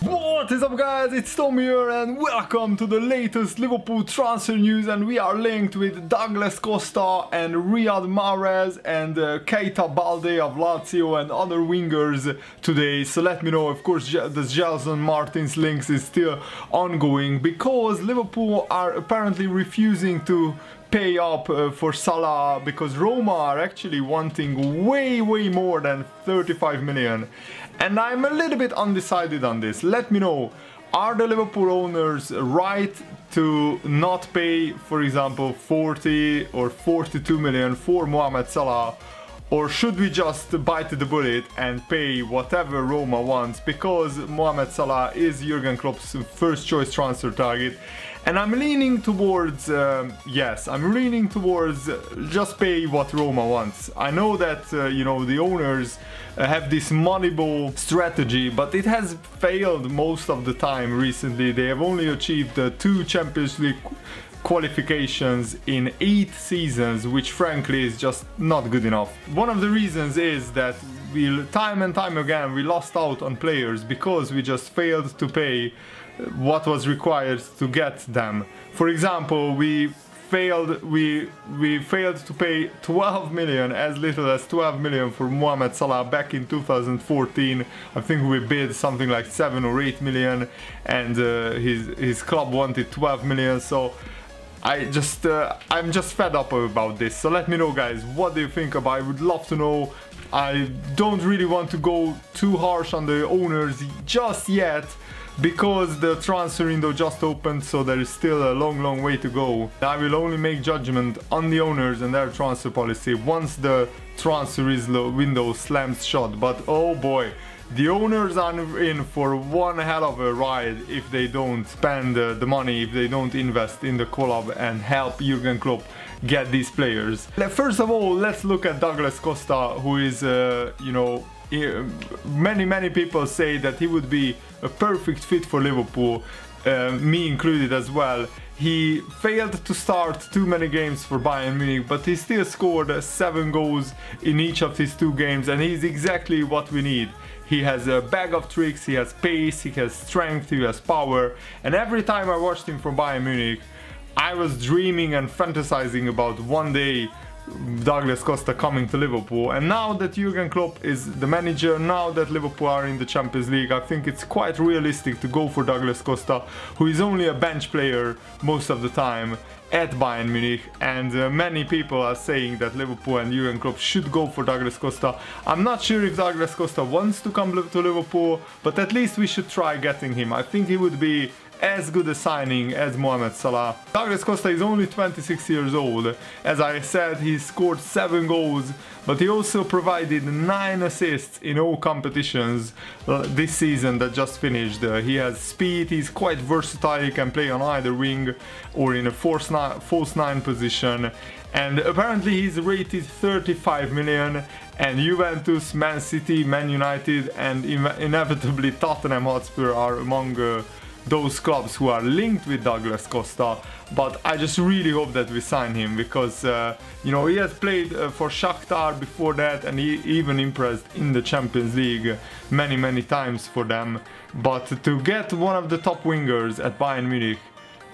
What is up, guys? It's Tom here and welcome to the latest Liverpool transfer news, and we are linked with Douglas Costa and Riyad Mahrez and Keita Balde of Lazio and other wingers today. So let me know, of course, the Gelson Martins links is still ongoing because Liverpool are apparently refusing to pay up for Salah because Roma are actually wanting way more than 35 million. And I'm a little bit undecided on this. Let me know, are the Liverpool owners right to not pay, for example, 40 or 42 million for Mohamed Salah? Or should we just bite the bullet and pay whatever Roma wants, because Mohamed Salah is Jurgen Klopp's first choice transfer target? And I'm leaning towards, yes, I'm leaning towards just pay what Roma wants. I know that, you know, the owners have this Moneyball strategy, but it has failed most of the time recently. They have only achieved 2 Champions League qualifications in 8 seasons, which frankly is just not good enough. One of the reasons is that time and time again we lost out on players because we just failed to pay what was required to get them. For example, we failed to pay 12 million, as little as 12 million for Mohamed Salah back in 2014. I think we bid something like 7 or 8 million, and his club wanted 12 million. So I'm just fed up about this. So let me know, guys, what do you think about it? I would love to know. I don't really want to go too harsh on the owners just yet, because the transfer window just opened, so there is still a long way to go. I will only make judgment on the owners and their transfer policy once the transfer window slams shut. But oh boy, the owners are in for one hell of a ride if they don't spend the money, if they don't invest in the club and help Jurgen Klopp get these players. First of all, let's look at Douglas Costa, who is, you know, many people say that he would be a perfect fit for Liverpool, me included as well. He failed to start too many games for Bayern Munich, but he still scored 7 goals in each of his 2 games, and he's exactly what we need. He has a bag of tricks, he has pace, he has strength, he has power, and every time I watched him for Bayern Munich, I was dreaming and fantasizing about one day Douglas Costa coming to Liverpool. And now that Jurgen Klopp is the manager, now that Liverpool are in the Champions League, I think it's quite realistic to go for Douglas Costa, who is only a bench player most of the time at Bayern Munich. And many people are saying that Liverpool and Jurgen Klopp should go for Douglas Costa. I'm not sure if Douglas Costa wants to come to Liverpool, but at least we should try getting him. I think he would be as good a signing as Mohamed Salah. Douglas Costa is only 26 years old. As I said, he scored 7 goals, but he also provided 9 assists in all competitions this season that just finished. He has speed, he's quite versatile, he can play on either wing or in a false 9 position. And apparently he's rated 35 million, and Juventus, Man City, Man United and inevitably Tottenham Hotspur are among those clubs who are linked with Douglas Costa. But I just really hope that we sign him, because you know, he has played for Shakhtar before that, and he even impressed in the Champions League many times for them. But to get one of the top wingers at Bayern Munich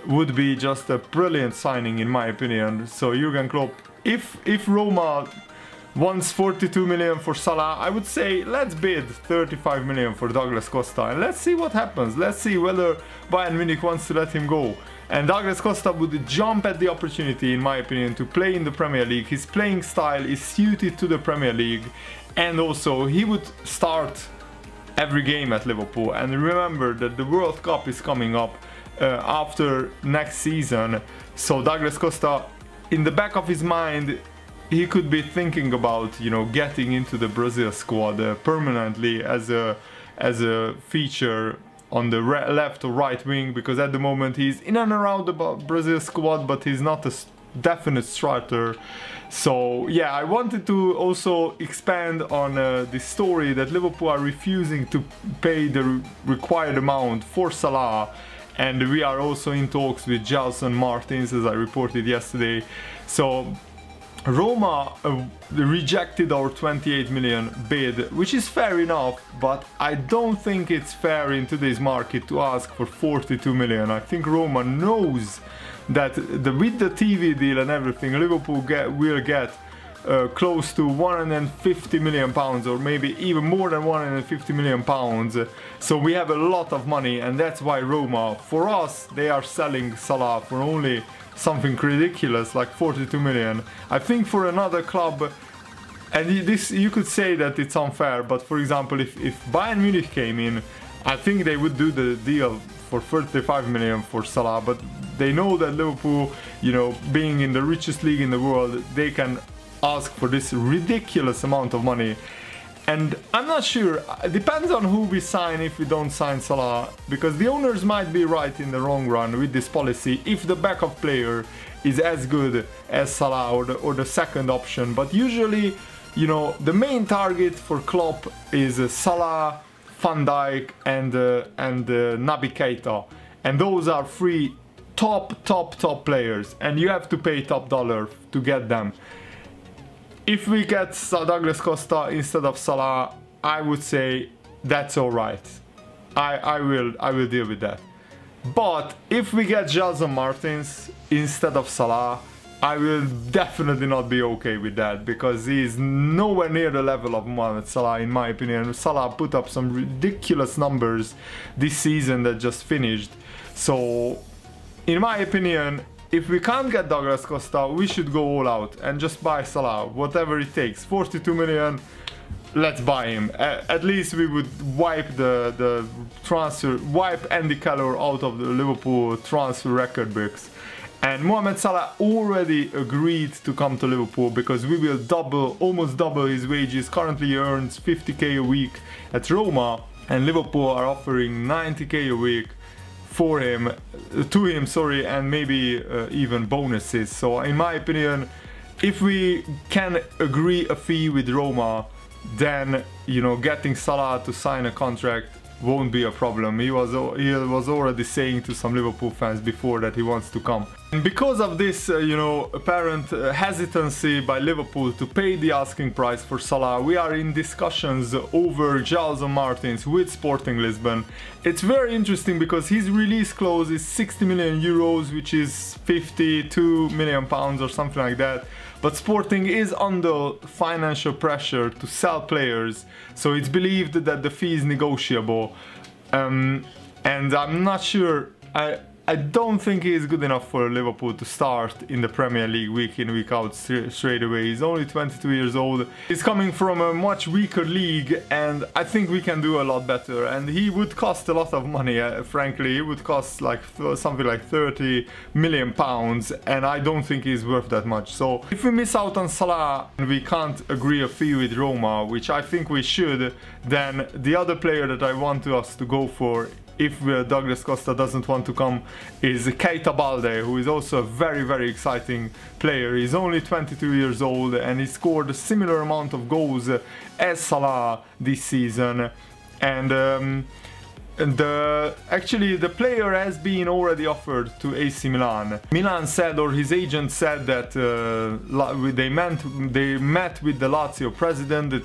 would be just a brilliant signing in my opinion. So Jurgen Klopp, if Roma wants 42 million for Salah, I would say let's bid 35 million for Douglas Costa and let's see what happens. Let's see whether Bayern Munich wants to let him go. And Douglas Costa would jump at the opportunity, in my opinion, to play in the Premier League. His playing style is suited to the Premier League, and also he would start every game at Liverpool. And remember that the World Cup is coming up after next season, so Douglas Costa, in the back of his mind, he could be thinking about, you know, getting into the Brazil squad permanently as a feature on the left or right wing, because at the moment he's in and around the Brazil squad, but he's not a definite striker. So yeah, I wanted to also expand on the story that Liverpool are refusing to pay the required amount for Salah, and we are also in talks with Gelson Martins, as I reported yesterday. So Roma rejected our 28 million bid, which is fair enough, but I don't think it's fair in today's market to ask for 42 million. I think Roma knows that with the TV deal and everything, Liverpool will get close to 150 million pounds, or maybe even more than 150 million pounds. So we have a lot of money, and that's why Roma, for us, they are selling Salah for only something ridiculous like 42 million. I think for another club, and this you could say that it's unfair, but for example, if Bayern Munich came in, I think they would do the deal for 35 million for Salah, but they know that Liverpool, you know, being in the richest league in the world, they can ask for this ridiculous amount of money. And I'm not sure, it depends on who we sign if we don't sign Salah, because the owners might be right in the long run with this policy if the backup player is as good as Salah or the second option. But usually, you know, the main target for Klopp is Salah, Van Dijk and Naby Keita, and those are three top players, and you have to pay top dollar to get them. If we get Douglas Costa instead of Salah, I would say that's alright. I will deal with that. But if we get Gelson Martins instead of Salah, I will definitely not be okay with that, because he is nowhere near the level of Mohamed Salah, in my opinion. Salah put up some ridiculous numbers this season that just finished. So, in my opinion, if we can't get Douglas Costa, we should go all out and just buy Salah, whatever it takes. 42 million, let's buy him. At least we would wipe the transfer, wipe Andy Carroll out of the Liverpool transfer record books. And Mohamed Salah already agreed to come to Liverpool, because we will almost double his wages. Currently he earns 50k a week at Roma, and Liverpool are offering 90k a week for him, and maybe even bonuses. So in my opinion, if we can agree a fee with Roma, then, you know, getting Salah to sign a contract won't be a problem. He was already saying to some Liverpool fans before that he wants to come. And because of this, you know, apparent hesitancy by Liverpool to pay the asking price for Salah, we are in discussions over Gelson Martins with Sporting Lisbon. It's very interesting because his release clause is 60 million euros, which is 52 million pounds or something like that. But Sporting is under financial pressure to sell players, so it's believed that the fee is negotiable. And I'm not sure, I don't think he is good enough for Liverpool to start in the Premier League week in, week out straight away. He's only 22 years old. He's coming from a much weaker league, and I think we can do a lot better. And he would cost a lot of money, frankly. He would cost like something like 30 million pounds, and I don't think he's worth that much. So if we miss out on Salah and we can't agree a fee with Roma, which I think we should, then the other player that I want us to go for, if Douglas Costa doesn't want to come, is Keita Balde, who is also a very exciting player. He's only 22 years old and he scored a similar amount of goals as Salah this season. And actually the player has been already offered to AC Milan. Milan said, or his agent said, that they met with the Lazio president, that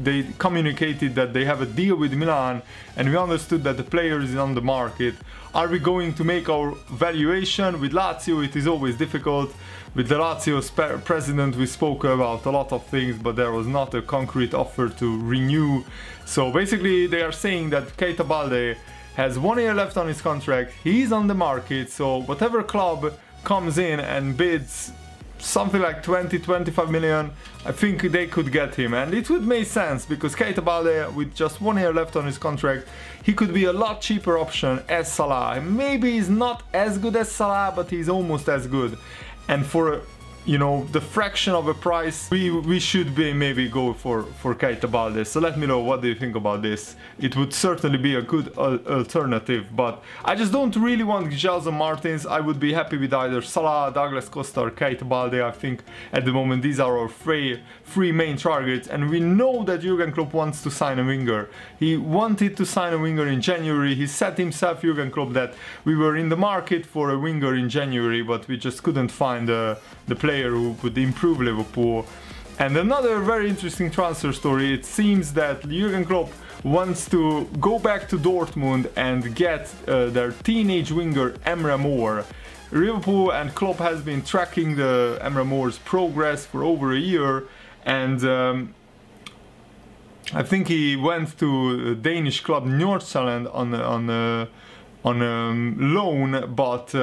they communicated that they have a deal with Milan, and we understood that the player is on the market. Are we going to make our valuation with Lazio? It is always difficult. With the Lazio president we spoke about a lot of things, but there was not a concrete offer to renew. So basically they are saying that Keita Balde has 1 year left on his contract, he's on the market, so whatever club comes in and bids something like 20-25 million, I think they could get him. And it would make sense, because Keita Balde, with just 1 year left on his contract, he could be a lot cheaper option as Salah. Maybe he's not as good as Salah, but he's almost as good. And for, you know, the fraction of a price, we should maybe go for Keita Balde. So let me know, what do you think about this? It would certainly be a good alternative, but I just don't really want Gelson Martins. I would be happy with either Salah, Douglas Costa or Keita Balde. I think at the moment these are our three main targets, and we know that Jurgen Klopp wants to sign a winger. He wanted to sign a winger in January. He said himself, Jurgen Klopp, that we were in the market for a winger in January, but we just couldn't find the player player who would improve Liverpool. And another very interesting transfer story, it seems that Jurgen Klopp wants to go back to Dortmund and get their teenage winger Emre Mor. Liverpool and Klopp has been tracking the Emre Mor's progress for over a year, and I think he went to Danish club Nordsjælland on loan, but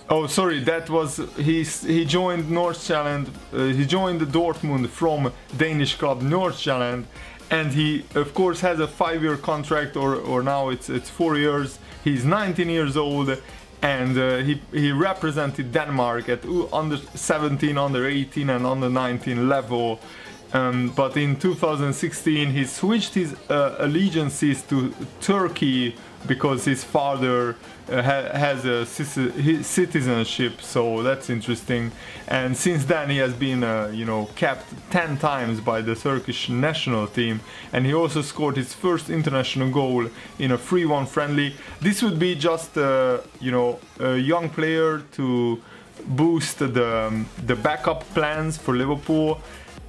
oh, sorry, that was he joined Nordsjælland. He joined Dortmund from Danish club Nordsjælland, and he of course has a 5-year contract, or now it's 4 years. He's 19 years old, and he represented Denmark at under 17, under 18, and under 19 level. But in 2016 he switched his allegiances to Turkey because his father has a citizenship, so that's interesting. And since then he has been you know, capped 10 times by the Turkish national team, and he also scored his first international goal in a 3-1 friendly. This would be just you know, a young player to boost the backup plans for Liverpool.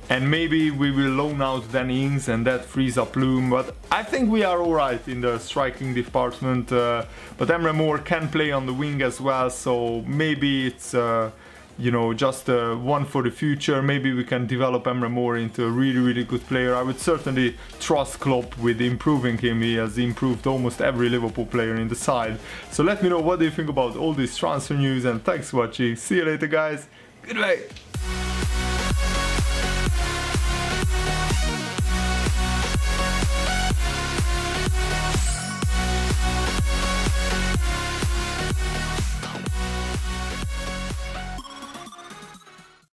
And maybe we will loan out Danny Ings and that frees up Loom, but I think we are alright in the striking department. But Emre Mor can play on the wing as well, so maybe it's you know, just one for the future. Maybe we can develop Emre Mor into a really good player. I would certainly trust Klopp with improving him. He has improved almost every Liverpool player in the side. So let me know what do you think about all this transfer news, and thanks for watching. See you later, guys. Goodbye.